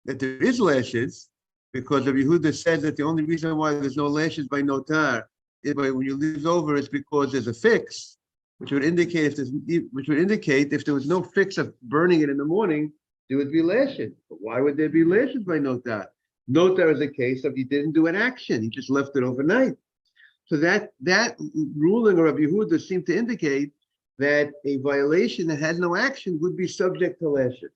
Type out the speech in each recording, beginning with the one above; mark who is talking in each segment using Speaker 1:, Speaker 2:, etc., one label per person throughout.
Speaker 1: that there is lashes, because Rabbi Yehuda says that the only reason why there's no lashes by notar is by when you leave over, it's because there's a fix, which would indicate if there was no fix of burning it in the morning, there would be lashes. But why would there be lashes by notar? Notar is a case of you didn't do an action, you just left it overnight. So that ruling of Rabbi Yehuda seemed to indicate that a violation that has no action would be subject to lashes.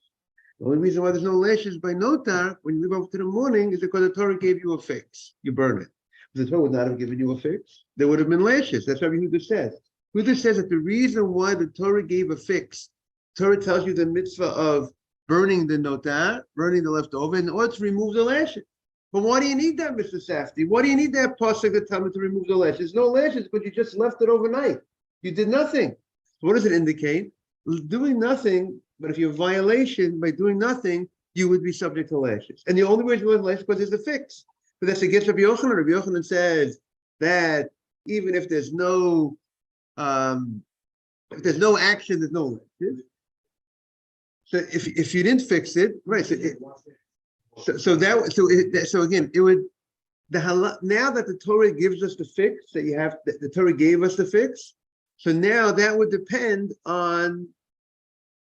Speaker 1: The only reason why there's no lashes by notar when you leave over to the morning is because the Torah gave you a fix. You burn it. If the Torah would not have given you a fix, there would have been lashes. That's what Yehuda says. Yehuda says that the reason why the Torah gave a fix, Torah tells you the mitzvah of burning the notar, burning the leftover, in order to remove the lashes. But why do you need that, Mr. Safdie? Why do you need that pasuk that tells me to remove the lashes? No lashes, but you just left it overnight. You did nothing. So what does it indicate? Doing nothing, but if you're a violation by doing nothing, you would be subject to lashes. And the only way you would lashes because there's a fix. But that's against Rabbi Yochanan. Rabbi Yochanan says that even if there's no action, there's no lashes. So if you didn't fix it, right? So again, it would now that the Torah gives us the fix that you have, the Torah gave us the fix. So now that would depend on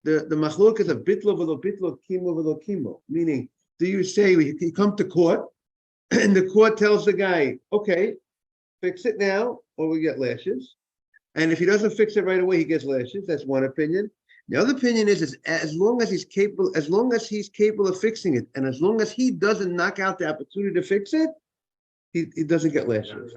Speaker 1: the machlokas of bitlo v'lo bitlo, kimo v'lo kimo. Meaning, do you say you come to court and the court tells the guy, okay, fix it now or we get lashes. And if he doesn't fix it right away, he gets lashes. That's one opinion. The other opinion is as long as he's capable of fixing it, and as long as he doesn't knock out the opportunity to fix it, he doesn't get lashes.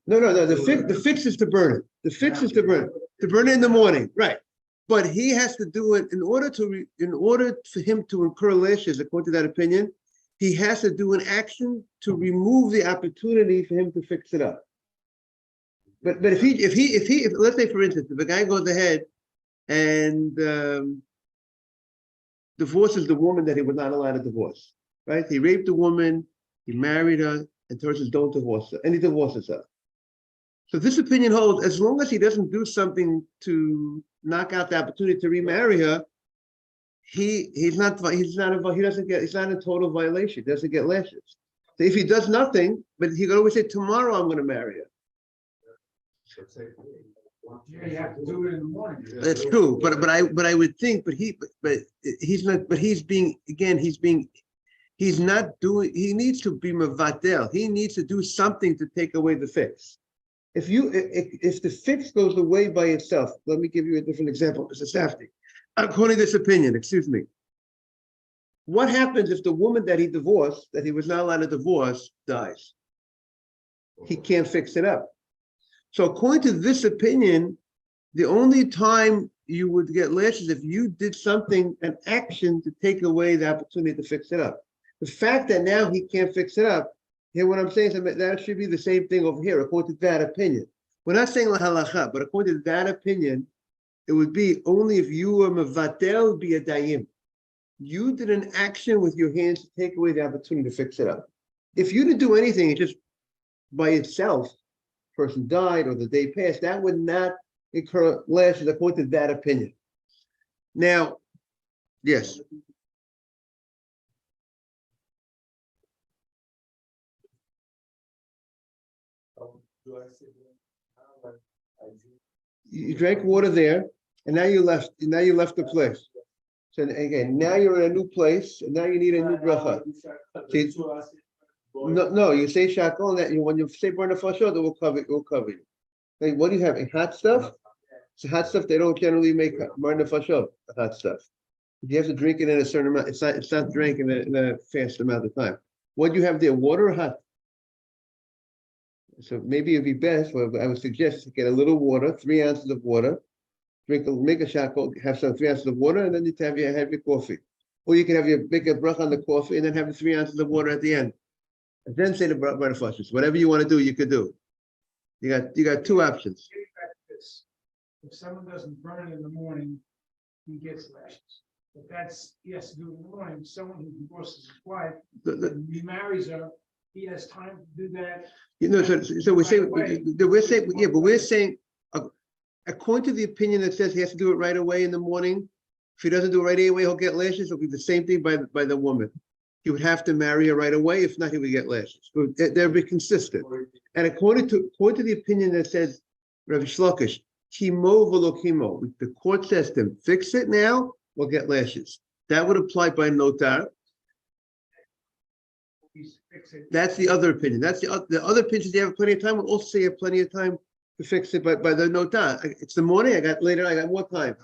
Speaker 1: No. The fix is to burn it. The fix is to burn it in the morning, right? But he has to do it in order for him to incur lashes, according to that opinion. He has to do an action to remove the opportunity for him to fix it up. But if let's say, for instance, if a guy goes ahead and divorces the woman that he was not allowed to divorce, right? He raped the woman, he married her, and Torah says don't divorce her, and he divorces her. So this opinion holds as long as he doesn't do something to knock out the opportunity to remarry her, he's not in total violation. He doesn't get lashes. So if he does nothing, but he could always say tomorrow I'm going to marry her.
Speaker 2: Yeah, you have to do it in the morning.
Speaker 1: That's true, but I would think, he's not doing. He needs to be mevatel. He needs to do something to take away the fix. If the fix goes away by itself, let me give you a different example, Mr. Safdie. According to this opinion, what happens if the woman that he divorced, that he was not allowed to divorce, dies? He can't fix it up. So according to this opinion, the only time you would get lashes if you did something, an action to take away the opportunity to fix it up. The fact that now he can't fix it up, here what I'm saying is that should be the same thing over here, according to that opinion. We're not saying la halacha, but according to that opinion, it would be only if you were mevatel biyadayim. You did an action with your hands to take away the opportunity to fix it up. If you didn't do anything, it just by itself, person died or the day passed, that would not incur lashes according to that opinion. Now, yes. You drank water there, and now you left the place. So again, now you're in a new place, and now you need a new bracha. No, you say shakol, that when you say burn the fashot, it will cover you. Hey, what do you have? Hot stuff? So hot stuff they don't generally make burn the fashot, the hot stuff. You have to drink it in a certain amount. It's not drank in a fast amount of time. What do you have there? Water or hot? So maybe it'd be best, well, I would suggest to get a little water, 3 ounces of water, make a shakol, have some 3 ounces of water, and then you have your coffee. Or you can make a bracha on the coffee and then have the 3 ounces of water at the end. And then say the burn the fashot. Whatever you want to do, you could do. You got 2 options.
Speaker 2: If someone doesn't burn it in the morning, he gets lashes. But he has to do it in the morning. Someone who divorces his wife, remarries her, he has time to do that.
Speaker 1: So we're saying, according to the opinion that says he has to do it right away in the morning, If he doesn't do it right away, he'll get lashes. It'll be the same thing by the woman. He would have to marry her right away. If not, he would get lashes. They'll be consistent. And according to the opinion that says, Rav Shlokish, chemo v'lo chemo, the court says to him, fix it now, we'll get lashes. That would apply by notar. That's the other opinion. That's the other opinion. You have plenty of time. We'll also say you have plenty of time to fix it by the notar. It's the morning. I got more time.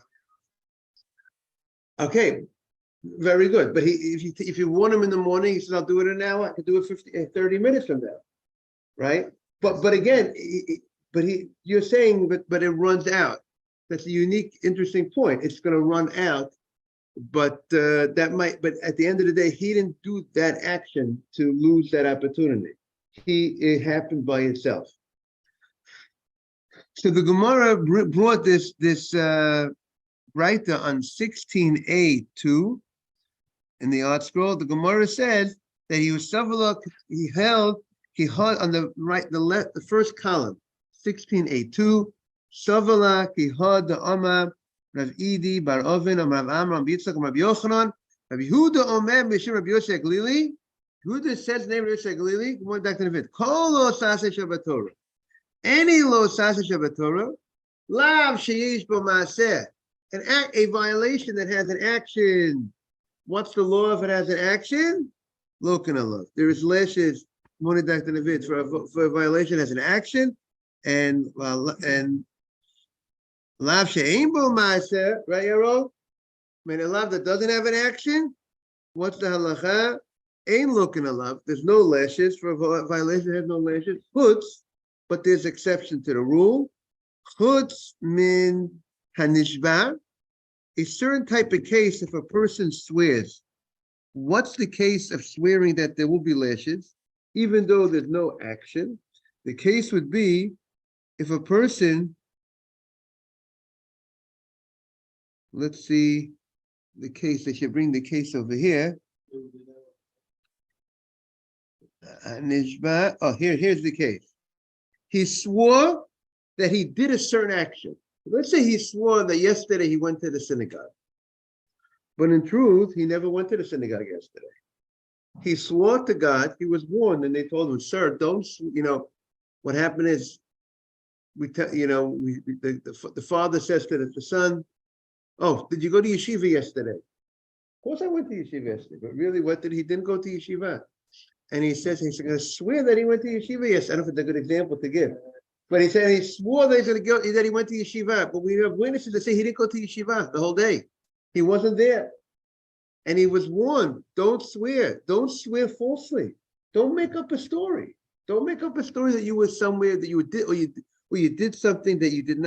Speaker 1: Okay, very good. But if you want him in the morning, he says, I'll do it in an hour. I can do it 30 minutes from now, right? But again, you're saying, but it runs out. That's a unique, interesting point. It's going to run out, but but at the end of the day, he didn't do that action to lose that opportunity. It happened by itself. So the Gemara brought this Braita on 16a2 in the Art Scroll. The Gemara says that he was Savala, he had on the right, the first column, 16a2, Savala, he had the Amma, Rav Idi, Bar Oven, Rav Amram, Yitzchak, Rav Yochanan, Rav Yehuda Omer, Mishim Rav Yosef Glili. Yehuda says the name of Yosef Glili. Good morning, Dr. Navid. Kol lo sase Shabbat Torah. Any lo sase Shabbat Torah, lav sheyish bo maaseh. A violation that has an action. What's the law if it has an action? Lokin Allah. There is lashes, morning, Dr. Navid, for a violation that has an action, and lav she'ein bo maaseh, right, Yaro? I mean, a lav that doesn't have an action. What's the halacha? Ain't looking a lav. There's no lashes for a violation that has no lashes. Chutz, but there's exception to the rule. Chutz min hanishba, a certain type of case if a person swears. What's the case of swearing that there will be lashes, even though there's no action? The case would be if a person, let's see the case, they should bring the case over here. Oh, here's the case. He swore that he did a certain action. Let's say he swore that yesterday he went to the synagogue. But in truth, he never went to the synagogue yesterday. He swore to God, he was warned, and they told him, sir, don't, what happened is, the father says to the son, oh, did you go to yeshiva yesterday? Of course I went to yeshiva yesterday, but really, he didn't go to yeshiva. And he says, he's going to swear that he went to yeshiva yesterday. I don't know if it's a good example to give. But he said he swore that he's going to go, that he went to yeshiva. But we have witnesses that say he didn't go to yeshiva the whole day. He wasn't there. And he was warned, don't swear. Don't swear falsely. Don't make up a story. Don't make up a story that you were somewhere that you did, or you did something that you did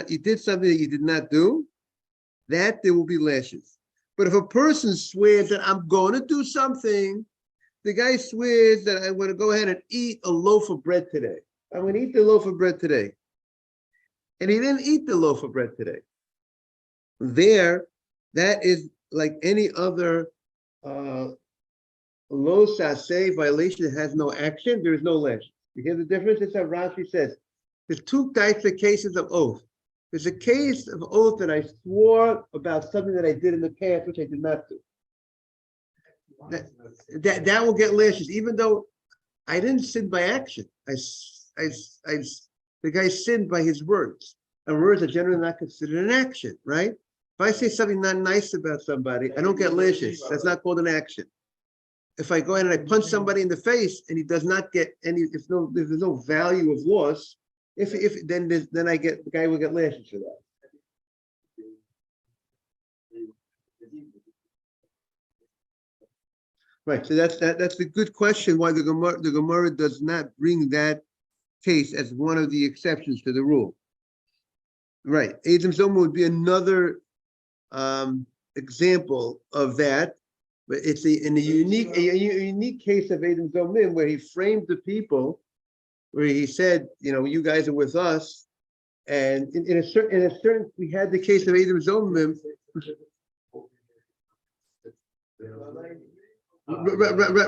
Speaker 1: not do. That there will be lashes. But if a person swears that I'm going to do something, the guy swears that I'm going to go ahead and eat a loaf of bread today. I'm going to eat the loaf of bread today. And he didn't eat the loaf of bread today. That is like any other lo saseh violation that has no action, there is no lash. You hear the difference? It's how Rashi says. There's two types of cases of oath. There's a case of oath that I swore about something that I did in the past, which I did not do. That will get lashes, even though I didn't sin by action. The guy sinned by his words, and words are generally not considered an action, right? If I say something not nice about somebody, I don't get lashes. That's not called an action. If I go in and I punch somebody in the face and he does not get any, if there's no value of loss, then the guy will get lashes for that. Right, so that's a good question. Why the Gemara does not bring that case as one of the exceptions to the rule. Right, Adam Zoma would be another example of that, but it's a unique case of Adam Zomim where he framed the people, where he said, you guys are with us, and in a certain, we had the case of Adam Zomim.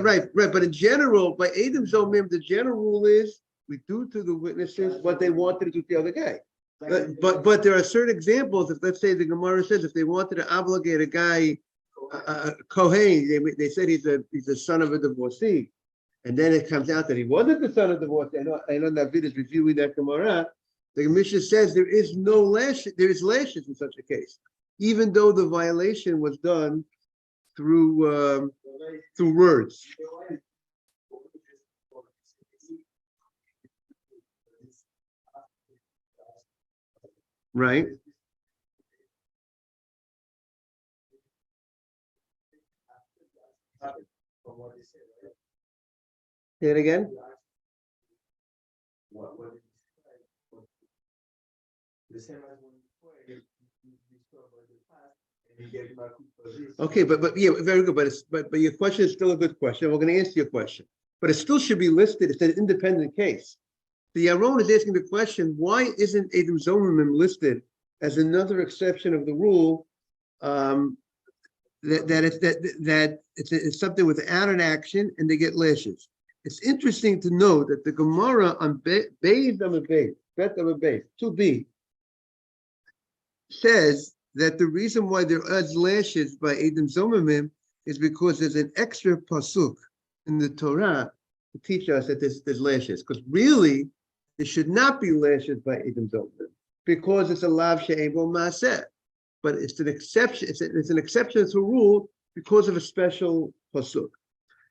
Speaker 1: Right. But in general, by Adam Zomim, the general rule is we do to the witnesses what they wanted to do to the other guy. But there are certain examples. If let's say the Gemara says if they wanted to obligate a guy, a Kohen, they said he's a son of a divorcee, and then it comes out that he wasn't the son of a divorcee. I know David is reviewing that Gemara. The Mishnah says there is no lash. There is lashes in such a case, even though the violation was done through words. Right. Say it again. Okay, but yeah, very good. But your question is still a good question. We're going to answer your question, but it still should be listed. It's an independent case. The Yaron is asking the question: why isn't Edom Zomimim listed as another exception of the rule? That it's something without an action and they get lashes. It's interesting to note that the Gemara on Beis Amabei, Bet Amabei, 2b, says that the reason why there are lashes by Edom Zomimim is because there's an extra pasuk in the Torah to teach us that there's lashes. Because really, there should not be lashes by Edom Zomimim because it's a lav she'ein bo maaseh. But it's an exception. It's an exception to a rule because of a special pasuk.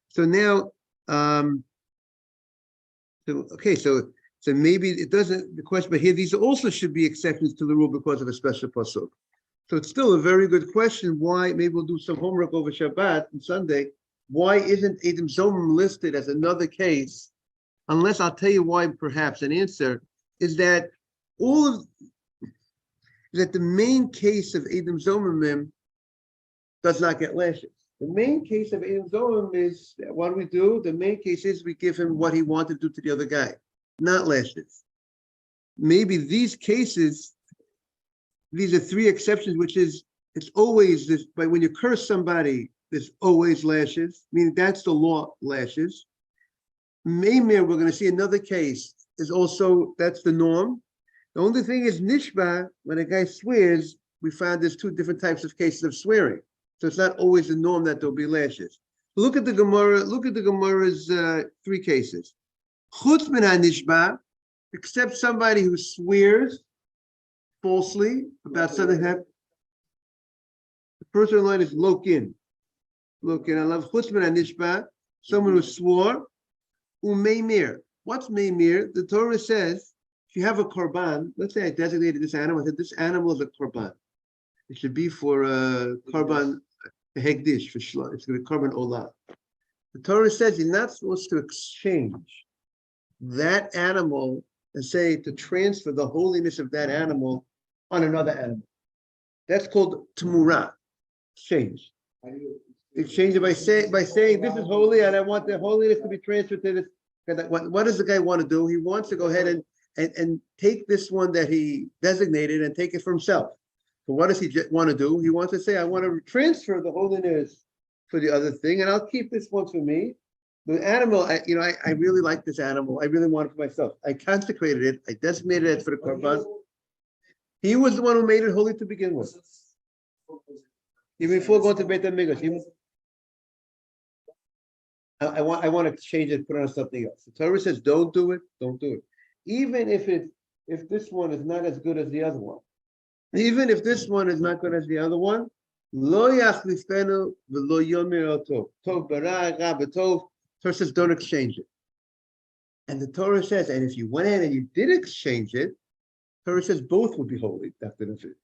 Speaker 1: So now, so maybe it doesn't. The question, but here these also should be exceptions to the rule because of a special pasuk. So it's still a very good question. Why? Maybe we'll do some homework over Shabbat and Sunday. Why isn't Edom Zomim listed as another case? Unless I'll tell you why. Perhaps an answer is that that the main case of Edom Zomimim does not get lashes. The main case of Edom Zomimim is, what do we do? The main case is we give him what he wanted to do to the other guy, not lashes. Maybe these cases, these are three exceptions, which is, it's always this, but when you curse somebody, there's always lashes, meaning that's the law, lashes. Maymir, we're going to see another case, is also, that's the norm. The only thing is nishba, when a guy swears, we found there's two different types of cases of swearing. So it's not always the norm that there'll be lashes. Look at the Gemara, look at the Gemara's three cases. Chutz min nishba, except somebody who swears falsely about something happened. The first line is lokin. Lokin, I love chutz min nishba, someone who swore, umeimir. What's meimir? The Torah says, if you have a korban, let's say I designated this animal, I said this animal is a korban. It should be for a korban hegdish, for shlo. It's going to be korban olah. The Torah says you're not supposed to exchange that animal and say to transfer the holiness of that animal on another animal. That's called tamura, exchange. Exchange it by saying this is holy and I want the holiness to be transferred to this. What does the guy want to do? He wants to go ahead and take this one that he designated and take it for himself. So what does he want to do? He wants to say, I want to transfer the holiness for the other thing, and I'll keep this one for me. The animal, I really like this animal. I really want it for myself. I consecrated it. I designated it for the korban. He was the one who made it holy to begin with. Even before going to Beit HaMikdash. I want to change it, put it on something else. The Torah says, don't do it, don't do it. Even if this one is not as good as the other one. Even if this one is not good as the other one, lo yachlifenu v'lo yomer tov. Tov bara, ra b'tov. Torah says, don't exchange it. And the Torah says, and if you went in and you did exchange it, Torah says both will be holy, Dr. Navid.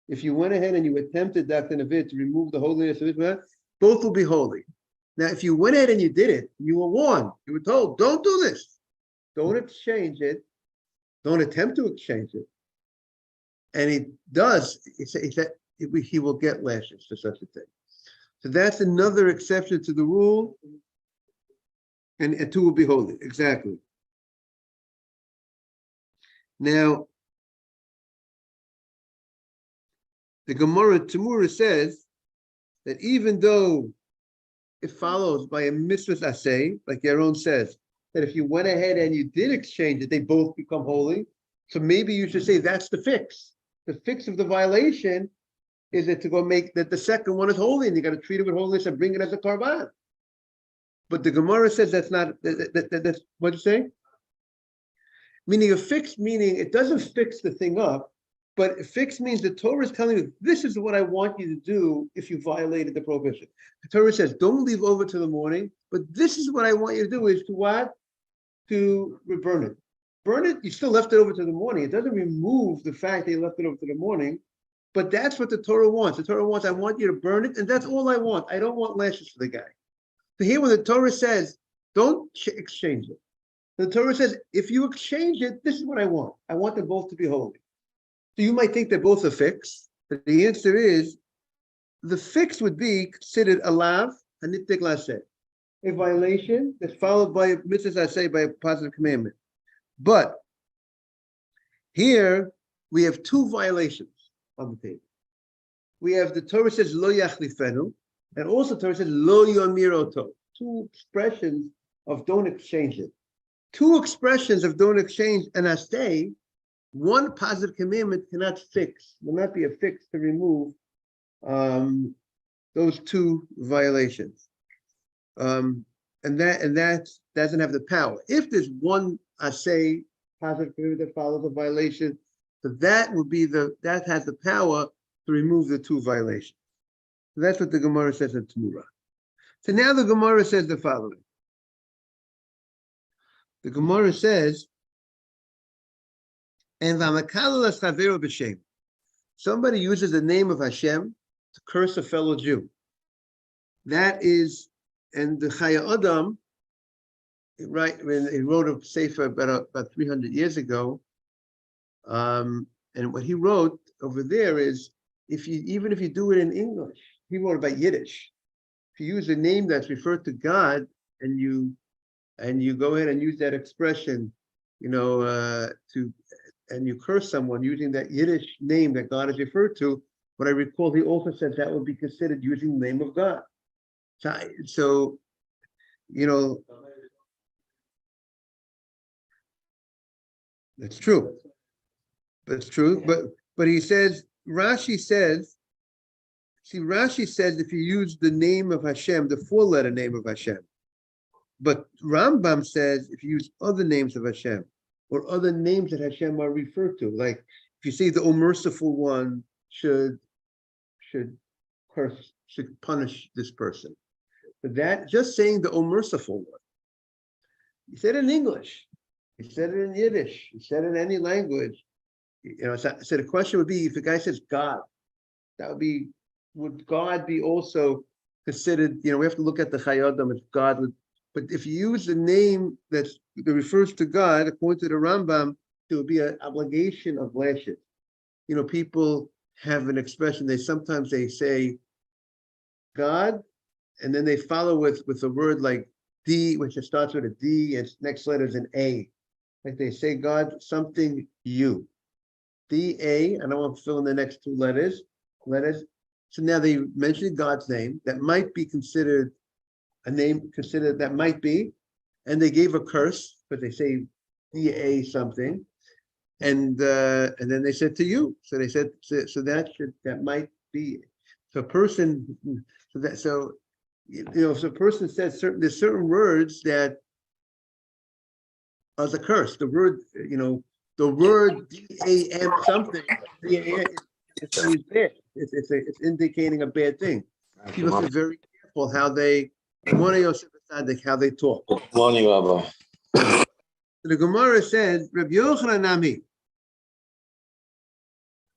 Speaker 1: If you went ahead and you attempted, Dr. Navid, to remove the holiness of it, both will be holy. Now, if you went ahead and you did it, you were warned, you were told, don't do this. Don't exchange it. Don't attempt to exchange it. And he does, he will get lashes for such a thing. So that's another exception to the rule. And two will be holy. Exactly. Now, the Gemara Tamura says that even though it follows by a mitzvah assay, like Yaron says, that if you went ahead and you did exchange it, they both become holy. So maybe you should say that's the fix. The fix of the violation is that to go make that the second one is holy, and you got to treat it with holiness and bring it as a korban. But the Gemara says that's not. That's what you say. Meaning a fix, meaning it doesn't fix the thing up, but fix means the Torah is telling you this is what I want you to do if you violated the prohibition. The Torah says don't leave over to the morning, but this is what I want you to do is to what? To burn it. Burn it, you still left it over to the morning. It doesn't remove the fact that you left it over to the morning, but that's what the Torah wants. The Torah wants, I want you to burn it, and that's all I want. I don't want lashes for the guy. So here when the Torah says, don't exchange it. The Torah says, if you exchange it, this is what I want. I want them both to be holy. So you might think they're both a fix, but the answer is, the fix would be considered a lav, a nittik laseh, a violation that's followed by a mitzvah aseh, by a positive commandment. But here we have two violations on the table. We have the Torah says lo yachlifenu, and also Torah says lo yomiroto. Two expressions of don't exchange it. Two expressions of don't exchange and aseh. One positive commandment cannot fix, will not be a fix to remove those two violations. And that doesn't have the power. If there's one aseh positive commandment that follows a violation, so that would be that has the power to remove the two violations. So that's what the Gemara says in Tamura. So now the Gemara says the following. The Gemara says, and somebody uses the name of Hashem to curse a fellow Jew. That is, and the Chaya Adam, right, when he wrote a sefer about 300 years ago, and what he wrote over there is, even if you do it in English, he wrote about Yiddish. If you use a name that's referred to God, and you go ahead and use that expression, and you curse someone using that Yiddish name that God is referred to, what I recall, he also said that would be considered using the name of God. So that's true. That's true. But he says, Rashi says if you use the name of Hashem, the four-letter name of Hashem. But Rambam says if you use other names of Hashem or other names that Hashem are referred to, like if you say the O Merciful One should punish this person. But that just saying the O Merciful One. He said it in English. He said it in Yiddish. He said it in any language. So the question would be, if the guy says God, would God be also considered, we have to look at the Chaya Adam if God would, but if you use the name that refers to God, according to the Rambam, there would be an obligation of lashes. People have an expression, sometimes they say God, and then they follow with a word like D, which starts with a D, and next letter is an A. Like they say God, something you. D-A, and I want to fill in the next two letters. So now they mentioned God's name. That might be considered a name, that might be. And they gave a curse, but they say D-A something. And then they said to you. So they said, so that might be. So a person, if a person says there's certain words that are the curse. The word, the word D-A-M something, is bad. It's indicating a bad thing. People are very careful how they talk.
Speaker 3: Good morning, Rabbi.
Speaker 1: The Gemara says, Rabbi Yochanan Nami.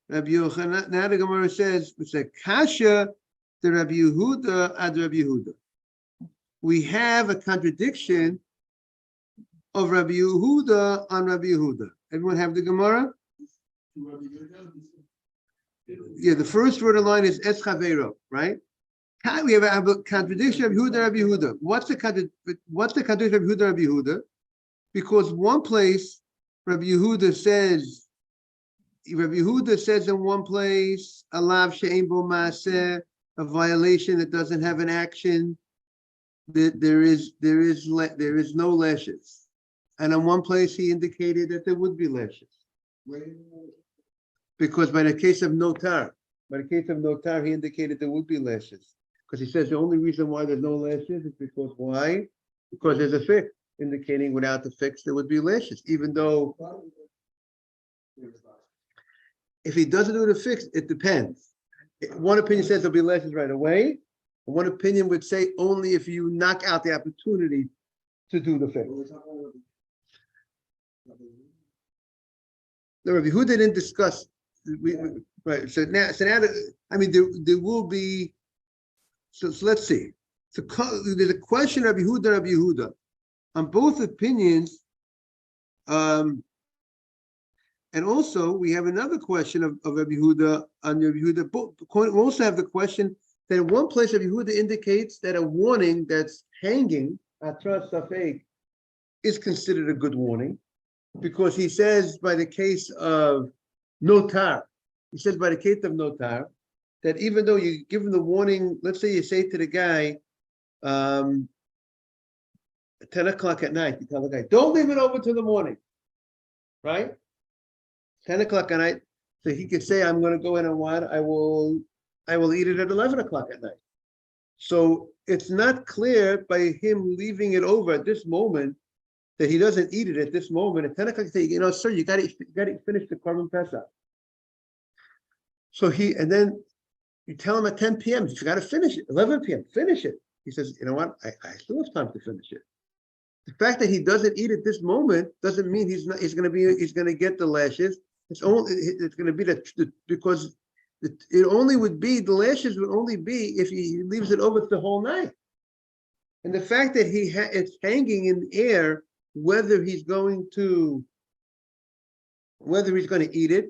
Speaker 1: Rabbi Yochanan, now the Gemara says, it's a kasha to Rabbi Yehuda ad Rabbi Yehuda. We have a contradiction of Rabbi Yehuda on Rabbi Yehuda. Everyone have the Gemara? Yeah, the first word in line is Es Chaveiro, right? We have a contradiction of Yehuda and Rabbi Yehuda. What's the contradiction of Yehuda and Rabbi Yehuda? Because one place, Rabbi Yehuda says in one place, Alav she'ein bo maaseh, a violation that doesn't have an action, that there is no lashes. And in one place he indicated that there would be lashes. Because by the case of notar, he indicated there would be lashes. Because he says the only reason why there's no lashes is because why? Because there's a fix indicating without the fix there would be lashes, even though if he doesn't do the fix, it depends. One opinion says there'll be lashes right away. One opinion would say only if you knock out the opportunity to do the fix. No, Rabbi Yehuda didn't discuss. Right. So now, I mean, there will be. So let's see. So there's a question of Rabbi Yehuda. On both opinions, and also we have another question of Rabbi Yehuda on Rabbi Yehuda. We also have the question that in one place Rabbi Yehuda indicates that a warning that's hanging atras safek is considered a good warning, because he says by the case of notar, that even though you give him the warning, let's say you say to the guy, 10 o'clock at night, you tell the guy, don't leave it open till the morning, right? 10 o'clock at night, so he could say, I'm going to go in and what? I will eat it at 11 o'clock at night. So it's not clear by him leaving it over at this moment that he doesn't eat it at this moment. At 10 o'clock, you say, sir, you got to finish the Korban Pesach. So and then you tell him at 10 p.m., you got to finish it. 11 p.m., finish it. He says, you know what? I still have time to finish it. The fact that he doesn't eat at this moment doesn't mean he's going to get the lashes. It's going to be because it only would be, the lashes would only be if he leaves it over the whole night. And the fact that it's hanging in the air whether he's going to eat it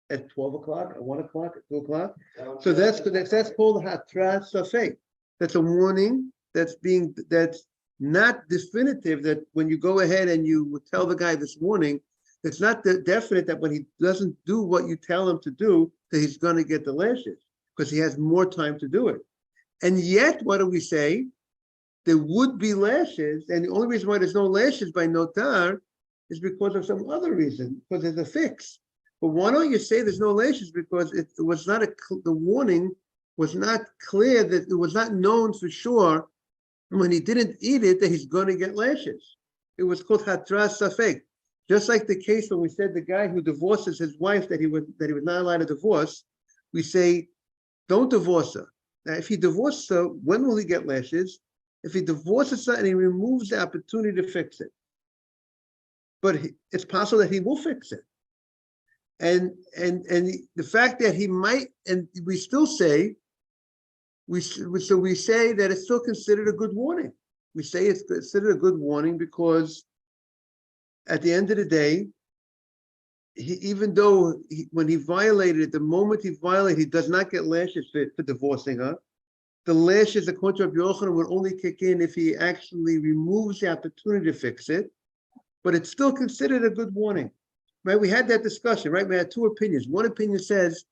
Speaker 1: at 12 o'clock, at 1 o'clock, at 2 o'clock. So that's called hatrat safek. That's a warning that's not definitive, that when you go ahead and you tell the guy this morning, it's not definite that when he doesn't do what you tell him to do, that he's going to get the lashes, because he has more time to do it. And yet, what do we say? There would be lashes, and the only reason why there's no lashes by notar is because of some other reason, because there's a fix. But why don't you say there's no lashes? Because it was not the warning was not clear, that it was not known for sure when he didn't eat it that he's going to get lashes. It was called hatras safek. Just like the case when we said the guy who divorces his wife that he was not allowed to divorce, we say, don't divorce her. Now, if he divorces her, when will he get lashes? If he divorces her and he removes the opportunity to fix it. But it's possible that he will fix it. And the fact that he might, and we still say, we say that it's still considered a good warning. We say it's considered a good warning because at the end of the day, even though when he violated it, the moment he violated, he does not get lashes for divorcing her. The lashes, according to Rabbi Yochanan, would only kick in if he actually removes the opportunity to fix it. But it's still considered a good warning, right? We had that discussion, right? We had two opinions. One opinion says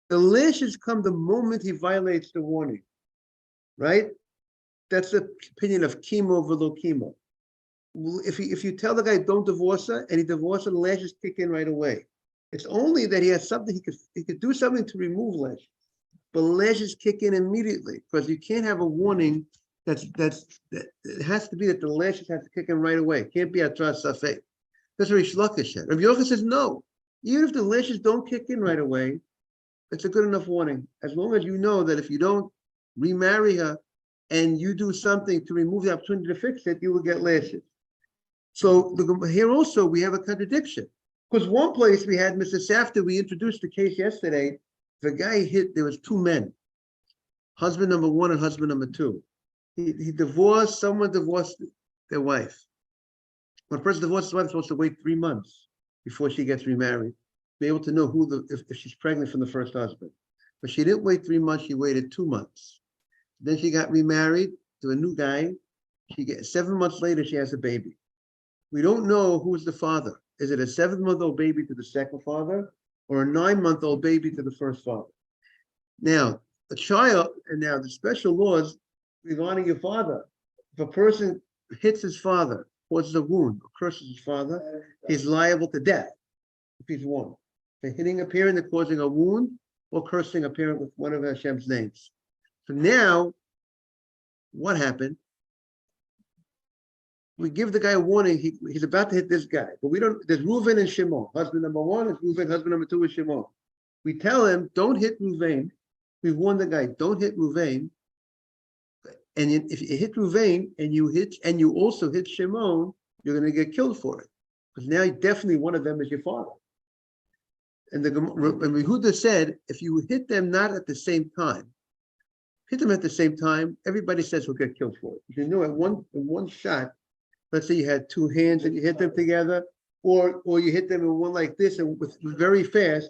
Speaker 1: the lashes come the moment he violates the warning, right? That's the opinion of chemo velo chemo. If you tell the guy don't divorce her and he divorces her, the lashes kick in right away. It's only that he has something, he could do something to remove lashes, but lashes kick in immediately, because you can't have a warning that it has to be that the lashes have to kick in right away. It can't be atras safek. That's what Rish Lakish said. Rabbi Yochanan says no. Even if the lashes don't kick in right away, it's a good enough warning. As long as you know that if you don't remarry her and you do something to remove the opportunity to fix it, you will get lashes. So here also we have a contradiction. Because one place we had Mr. Safter, we introduced the case yesterday. The guy there was two men, husband number one and husband number two. Someone divorced their wife. When a person divorces his wife, is supposed to wait 3 months before she gets remarried, be able to know if she's pregnant from the first husband. But she didn't wait 3 months, she waited 2 months. Then she got remarried to a new guy. 7 months later, she has a baby. We don't know who's the father. Is it a 7-month-old baby to the second father, or a 9-month-old baby to the first father? Now, the special laws regarding your father, if a person hits his father, causes a wound, or curses his father, he's liable to death. he's warned. For hitting a parent and causing a wound or cursing a parent with one of Hashem's names. So now, what happened? We give the guy a warning. He's about to hit this guy, but we don't. There's Reuven and Shimon. Husband number one is Reuven. Husband number two is Shimon. We tell him, don't hit Reuven. We warn the guy, don't hit Reuven. And if you hit Reuven and you also hit Shimon, you're going to get killed for it, because now definitely one of them is your father. And Yehuda said, if you hit them not at the same time, hit them at the same time, everybody says we'll get killed for it. If you know in one shot, let's say you had two hands and you hit them together, or you hit them in one like this and with very fast.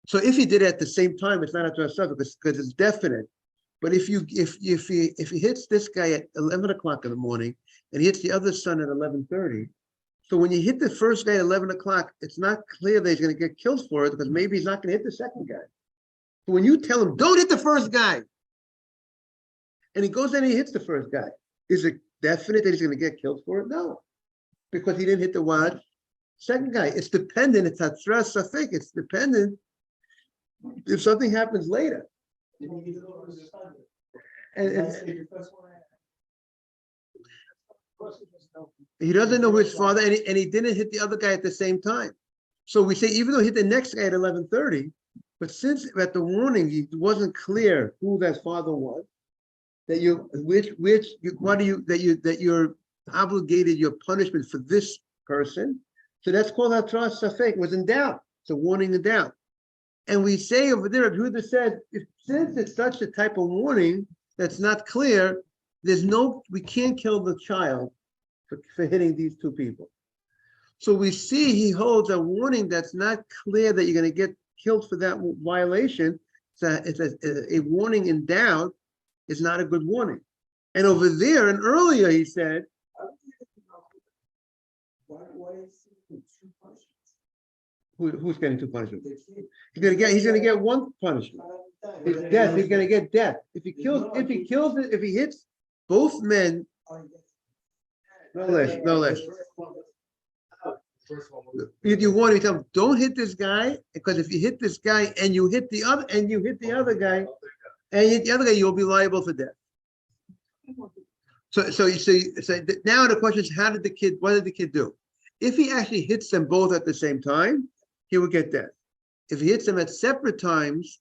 Speaker 1: So if you did it at the same time, it's not a Torah because it's definite. But if he hits this guy at 11 o'clock in the morning and he hits the other son at 11:30, so when you hit the first guy at 11 o'clock, it's not clear that he's going to get killed for it, because maybe he's not going to hit the second guy. So when you tell him, don't hit the first guy, and he goes in and he hits the first guy, is it definite that he's going to get killed for it? No, because he didn't hit the what? Second guy. It's dependent. It's Hatzras Safek. It's dependent if something happens later. And he doesn't know his father, and he didn't hit the other guy at the same time. So we say, even though he hit the next guy at 11:30, but since at the warning it wasn't clear who that father was, that you're obligated your punishment for this person. So that's called Hatras Safek, was in doubt. It's a warning in doubt. And we say over there, Rabbi Yehuda said, since it's such a type of warning that's not clear, we can't kill the child for hitting these two people. So we see he holds a warning that's not clear that you're going to get killed for that violation. It's a warning in doubt is not a good warning. And over there, and earlier he said, who's getting two punishments? He's gonna get one punishment. It's death. He's gonna get death. If he hits both men, no less. You warn him, tell him, don't hit this guy, because if you hit this guy and you hit the other guy, you'll be liable for death. So now the question is, what did the kid do? If he actually hits them both at the same time, he will get death. If he hits them at separate times,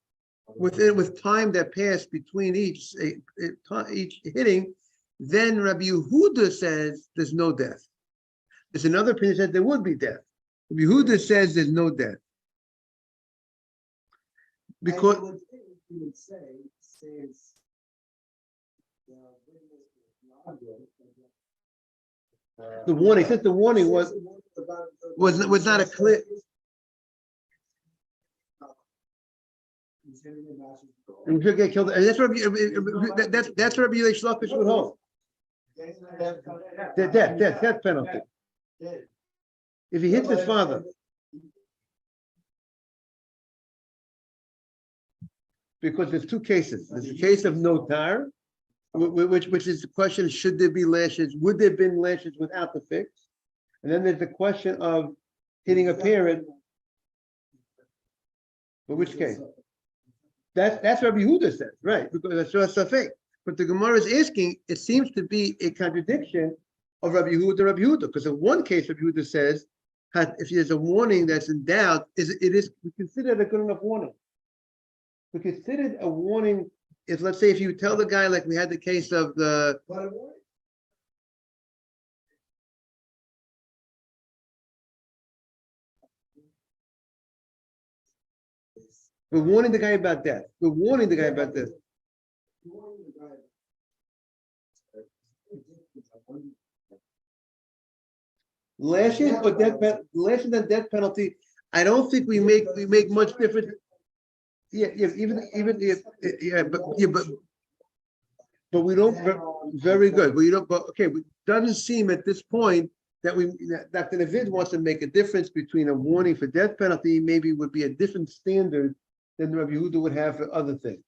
Speaker 1: with time that passed between each hitting, then Rabbi Yehuda says there's no death. There's another opinion that said there would be death. Rabbi Yehuda says there's no death. Because
Speaker 3: you would say says
Speaker 1: the warning, since the warning was not a clear. And we should get killed. And that's what that's what Rabbi Shlokish would hold. Death penalty. If he hits his father. Because there's two cases. There's a case of notar, which is the question: should there be lashes? Would there have been lashes without the fix? And then there's the question of hitting a parent. But which case? That's what Rabbi Yehuda says, right? Because that's a fake. But the Gemara is asking. It seems to be a contradiction of Rabbi Yehuda, because in one case, Rabbi Yehuda says, if there's a warning that's in doubt, we consider it a good enough warning. We considered a warning if, let's say, if you tell the guy, like we had the case of the. We're warning the guy about death. We're warning the guy about death. Lashes or lashes and death penalty. I don't think we make much difference. Yeah, but we don't. Very good. But you don't. But okay, it doesn't seem at this point that Dr. Navid wants to make a difference between a warning for death penalty. Maybe would be a different standard than Rabbi Yehuda would have for other things.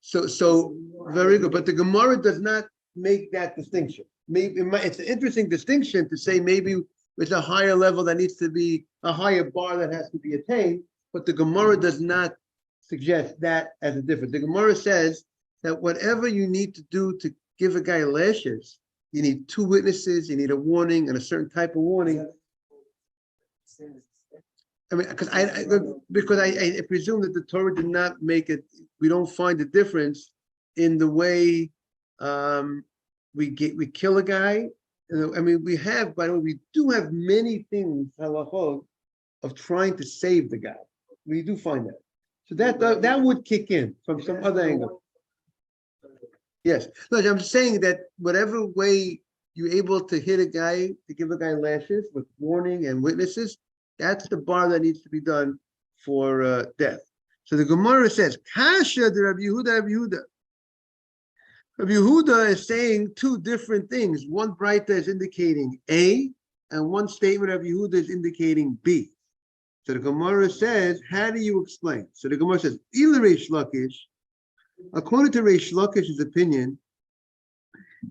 Speaker 1: So very good. But the Gemara does not make that distinction. maybe it's an interesting distinction to say maybe it's a higher level that needs to be a higher bar that has to be attained, but the Gemara does not suggest that as a difference. The Gemara says that whatever you need to do to give a guy lashes, you need 2 witnesses, you need a warning and a certain type of warning. I mean, because I presume that the Torah did not make it. We don't find the difference in the way we kill a guy. I mean, we have, by the way, we do have many things halachot of trying to save the guy. We do find that. So that would kick in from some other angle. Yes. No, I'm saying that whatever way you're able to hit a guy, to give a guy lashes with warning and witnesses, that's the bar that needs to be done for death. So the Gemara says, Kasha de Rabbi Yehuda, Rabbi Yehuda. Rabbi Yehuda is saying 2 different things. One Braita is indicating A, and one statement of Yehuda is indicating B. So the Gemara says, how do you explain? So the Gemara says, Ila Reish Lakish, according to Reish Lakish's opinion,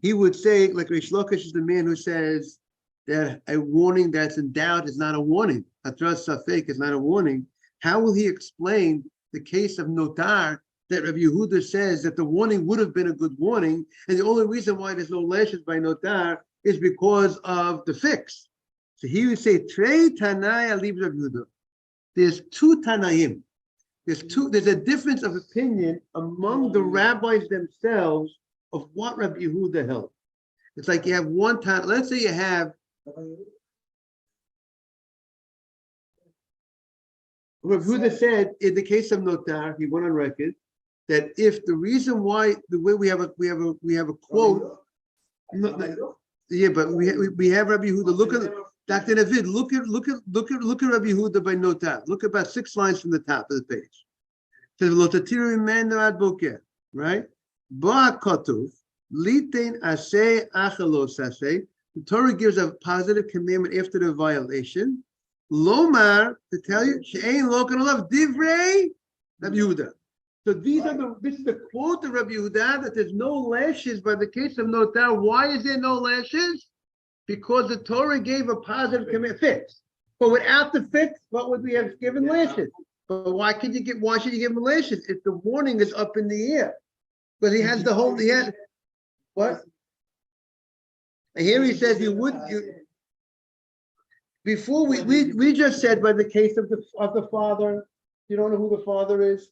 Speaker 1: he would say, like Reish Lakish is the man who says that a warning that's in doubt is not a warning. Atras Safek is not a warning. How will he explain the case of Notar that Rabbi Yehuda says that the warning would have been a good warning, and the only reason why there's no lashes by Notar is because of the fix? So he would say, Trei Tanaya leaves Rabbi Yehuda. There's 2 Tanaim. There's a difference of opinion among the rabbis themselves of what Rabbi Yehuda held. It's like you have one time, let's say you have Rabbi Yehuda said in the case of Notar, he went on record that if the reason why the way we have a quote, yeah, but we have Rabbi Yehuda. Look at Dr. Navid. Look at Rabbi Yehuda by Notar. Look about 6 lines from the top of the page. It says Lotatiru imenu ad boker, right? Ba katuv litein aseh achalos aseh. The Torah gives a positive commandment after the violation. Lomar, to tell you, she'ein lo kan olav divrei Rabbi Yehuda. So this is the quote of Rabbi Yehuda that there's no lashes by the case of Notar. Why is there no lashes? Because the Torah gave a positive command fix. But without the fix, what would we have given lashes? But why should you give him lashes if the warning is up in the air? Because he has the whole what? And here he says before we just said by the case of the father, you don't know who the father is.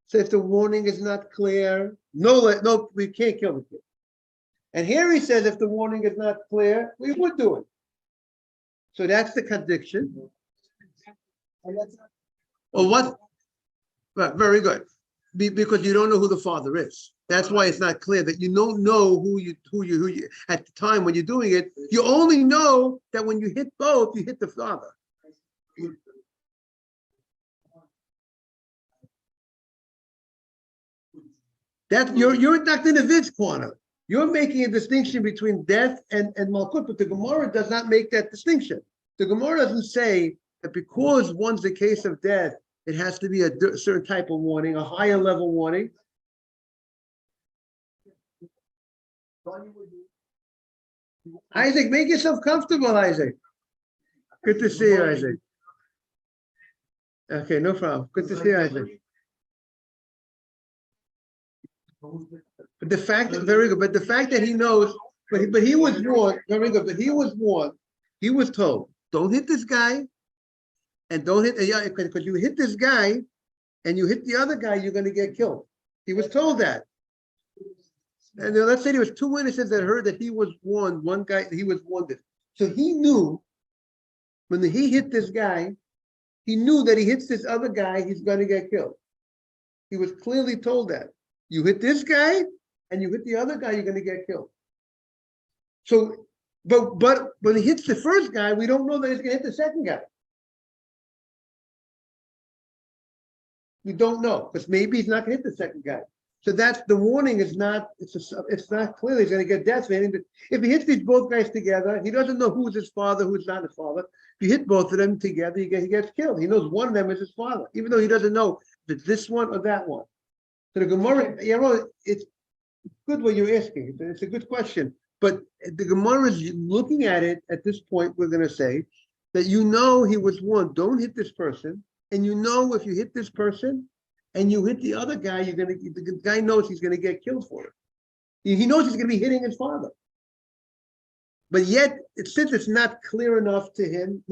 Speaker 1: So if the warning is not clear, no, we can't kill the kid. And here he says if the warning is not clear, we would do it. So that's the contradiction. Well, what? Well, very good. Because you don't know who the father is. That's why it's not clear that you don't know who you at the time when you're doing it. You only know that when you hit both, you hit the father. That you're Dr. Navid's corner. You're making a distinction between death and malkut, but the Gemara does not make that distinction. The Gemara doesn't say that because one's the case of death, it has to be a certain type of warning, a higher level warning. Isaac, make yourself comfortable, Isaac. Good to see you, Isaac. Okay, no problem. Good to see you, Isaac. But the fact that very good, but the fact that he knows, but he was warned, very good, but he was warned, he was told, don't hit this guy, and don't hit, because you hit this guy and you hit the other guy, you're going to get killed. He was told that. And let's say there was 2 witnesses that heard that he was warned, one guy, he was warned. So he knew when he hit this guy, he knew that he hits this other guy, he's going to get killed. He was clearly told that. You hit this guy and you hit the other guy, you're going to get killed. So, but when he hits the first guy, we don't know that he's going to hit the second guy. We don't know, because maybe he's not going to hit the second guy. So that's the warning is not, it's not clear he's going to get death. If he hits these both guys together, he doesn't know who's his father, who's not his father. If you hit both of them together, he gets killed. He knows one of them is his father, even though he doesn't know if it's this one or that one. So the Gemara, it's good what you're asking. It's a good question. But the Gemara is looking at it at this point, we're going to say that he was warned, don't hit this person. And if you hit this person and you hit the other guy, the guy knows he's going to get killed for it. He knows he's going to be hitting his father. But yet, since it's not clear enough to him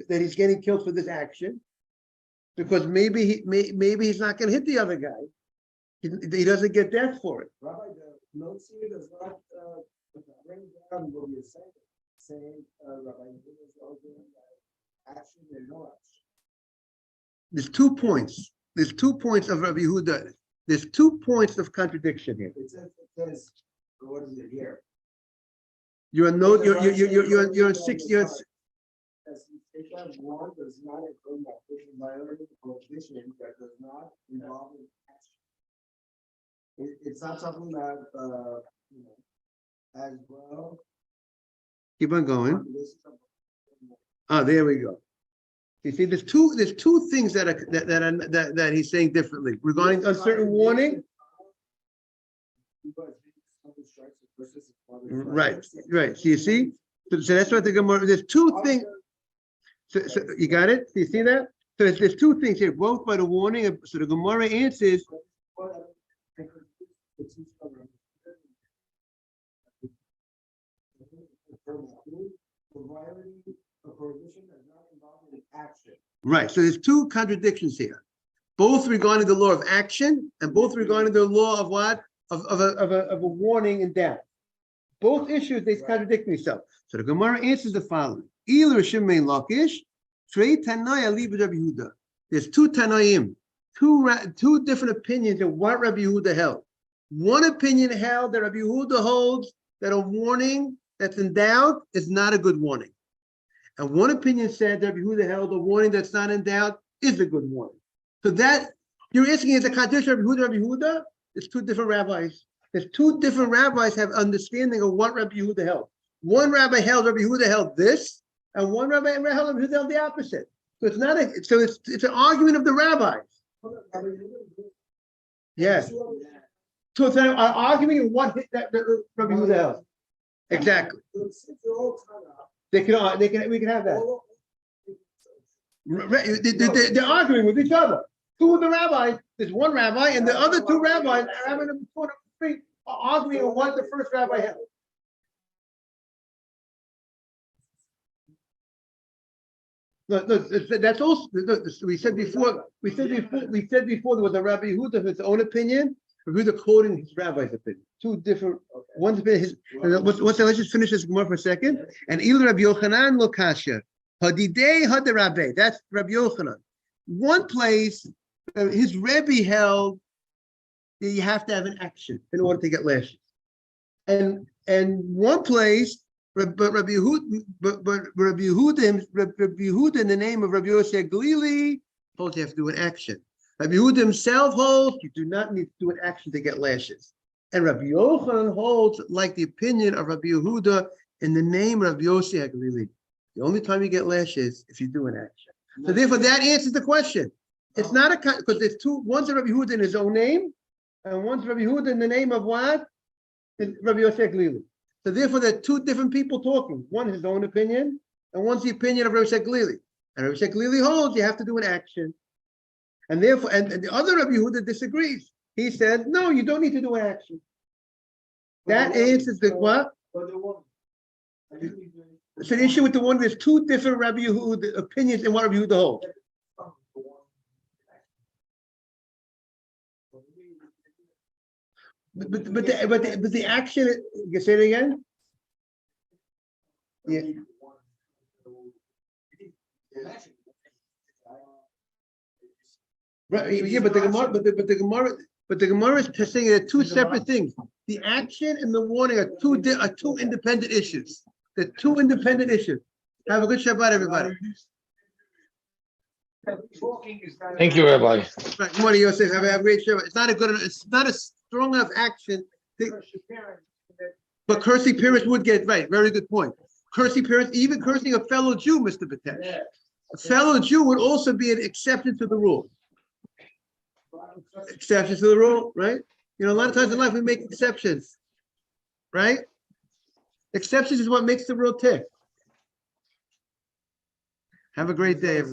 Speaker 1: that he's getting killed for this action, because maybe he's not going to hit the other guy. He doesn't get death for it.
Speaker 3: Rabbi, the notes here does not bring down what you're saying, Rabbi, action and no action.
Speaker 1: There's 2 points. There's 2 points of Rabbi Yehuda. There's 2 points of contradiction here.
Speaker 3: It says, what is it here?
Speaker 1: You're on note. You're on 6 years.
Speaker 3: If that one does not include that person violating the prohibition that does not involve an action. It's not something that as well.
Speaker 1: Keep on going. There we go. You see, there's two things that he's saying differently regarding uncertain warning. Right. So you see, so that's what the Gemara. There's 2 things. So you got it? So you see that? So there's 2 things here, both by the warning. So the Gemara answers. Right. So there's 2 contradictions here, both regarding the law of action and both regarding the law of what? Of a warning and death. Both issues, they contradict themselves. So the Gemara answers the following. There's 2 Tanaim, two different opinions of what Rabbi Yehuda held. One opinion held that Rabbi Yehuda holds that a warning that's in doubt is not a good warning. And one opinion said that Rabbi Yehuda held a warning that's not in doubt is a good warning. So that, you're asking, is the contradiction of Rabbi Yehuda? It's 2 different rabbis. There's 2 different rabbis have understanding of what Rabbi Yehuda held. One rabbi held Rabbi Yehuda held this, and one rabbi held Rabbi Yehuda held the opposite. So it's not it's an argument of the rabbis. Yes. So it's an argument of what that Rabbi Yehuda held. Exactly. We can have that. They're arguing with each other. 2 of the rabbis, there's one rabbi, and the other 2 rabbis are arguing on what the first rabbi held. That's also we said before. We said before there was a Rabbi Yehuda of his own opinion. Rabbi Yehuda quoting his rabbi's opinion. 2 different. One's opinion. Let's just finish this more for a second. And Il Rabbi Yochanan lo kasha hadidei haderabbe. That's Rabbi Yochanan. One place, his Rebbe held that you have to have an action in order to get lashes, and one place. But Rabbi Yehuda in the name of Rabbi Yosef Glili holds you have to do an action. Rabbi Yehuda himself holds you do not need to do an action to get lashes. And Rabbi Yochanan holds like the opinion of Rabbi Yehuda in the name of Rabbi Yosef Glili. The only time you get lashes if you do an action. So therefore that answers the question. It's not because there's 2, one's Rabbi Yehuda in his own name, and one's Rabbi Yehuda in the name of what? Rabbi Yosef Glili. So therefore, there are 2 different people talking. One his own opinion, and one's the opinion of Rabbi Shek Glili. And Rabbi Shek Glili holds you have to do an action. And therefore, and the other Rabbi Yehuda disagrees. He said, no, you don't need to do an action. That answers the what? So the issue with the one, there's 2 different Rabbi Yehuda opinions in what Rabbi Yehuda holds. But the action, you say it again? Yeah. Right, yeah, but the Gemara is saying they're 2 separate things. The action and the warning are 2 independent issues. They're 2 independent issues. Have a good Shabbat, everybody.
Speaker 4: Thank you, Rabbi.
Speaker 1: Right, good morning, Yosef. Have a great Shabbat. It's not a strong enough action. But cursing parents would get right. Very good point. Cursing parents, even cursing a fellow Jew, Mr. Batesh. A fellow Jew would also be an exception to the rule. Exceptions to the rule, right? You know, a lot of times in life we make exceptions, right? Exceptions is what makes the rule tick. Have a great day, everyone.